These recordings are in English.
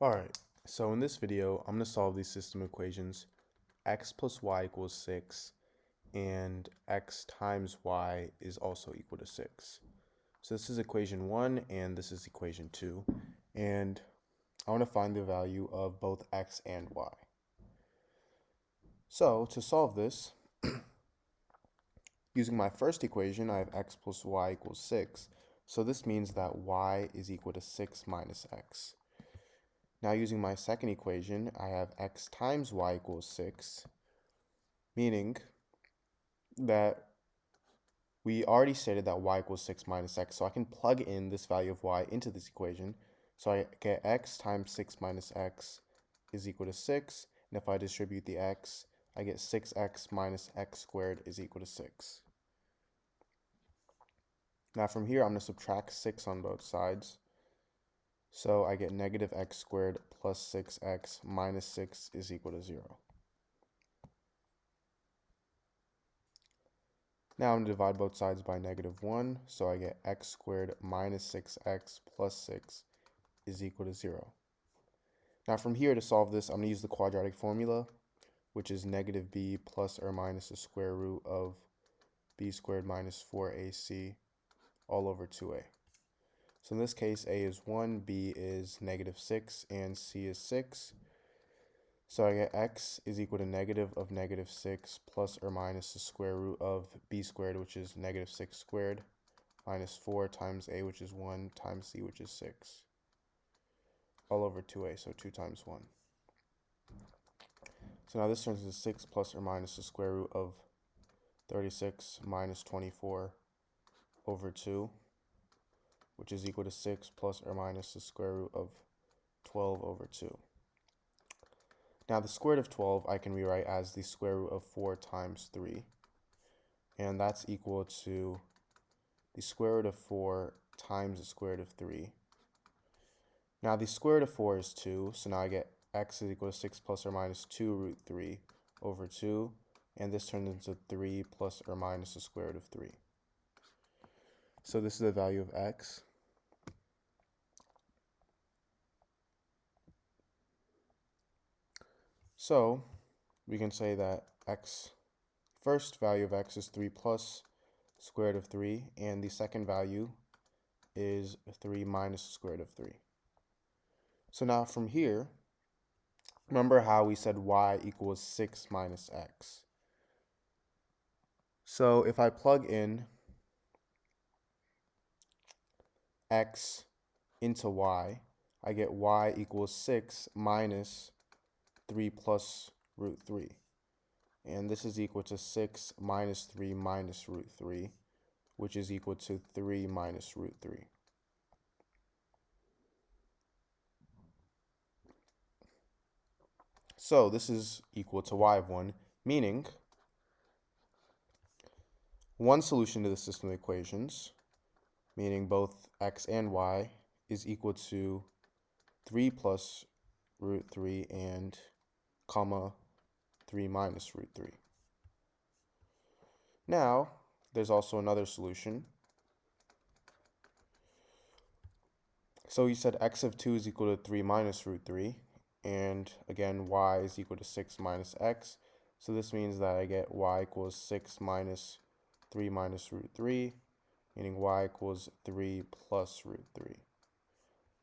Alright, so in this video, I'm going to solve these system equations. X plus y equals 6, and x times y is also equal to 6. So this is equation 1, and this is equation 2. And I want to find the value of both x and y. So to solve this, using my first equation, I have x plus y equals 6. So this means that y is equal to 6 minus x. Now using my second equation, I have x times y equals 6, meaning that we already stated that y equals 6 minus x, so I can plug in this value of y into this equation. So I get x times 6 minus x is equal to 6, and if I distribute the x, I get 6x minus x squared is equal to 6. Now from here, I'm going to subtract 6 on both sides. So I get negative x squared plus 6x minus 6 is equal to 0. Now I'm going to divide both sides by negative 1, so I get x squared minus 6x plus 6 is equal to 0. Now from here, to solve this, I'm going to use the quadratic formula, which is negative b plus or minus the square root of b squared minus 4ac all over 2a. So in this case, a is 1, b is negative 6, and c is 6. So I get x is equal to negative of negative 6 plus or minus the square root of b squared, which is negative 6 squared, minus 4 times a, which is 1, times c, which is 6, all over 2a, so 2 times 1. So now this turns into 6 plus or minus the square root of 36 minus 24 over 2, which is equal to 6 plus or minus the square root of 12 over 2. Now the square root of 12 I can rewrite as the square root of 4 times 3. And that's equal to the square root of 4 times the square root of 3. Now the square root of 4 is 2, so now I get x is equal to 6 plus or minus 2 root 3 over 2. And this turns into 3 plus or minus the square root of 3. So this is the value of x. So we can say that first value of x is 3 plus square root of 3, and the second value is 3 minus the square root of 3. So now from here, remember how we said y equals 6 minus x. So if I plug in x into y, I get y equals 6 minus 3 plus root 3. And this is equal to 6 minus 3 minus root 3, which is equal to 3 minus root 3. So this is equal to y of 1, meaning one solution to the system of equations, meaning both x and y, is equal to 3 plus root 3 and comma 3 minus root 3. Now, there's also another solution. So you said x of 2 is equal to 3 minus root 3, and again, y is equal to 6 minus x. So this means that I get y equals 6 minus 3 minus root 3, meaning y equals 3 plus root 3.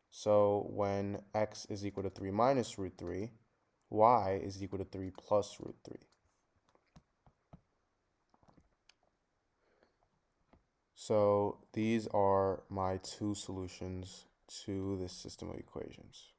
So when x is equal to 3 minus root 3, y is equal to 3 plus root 3. So these are my two solutions to this system of equations.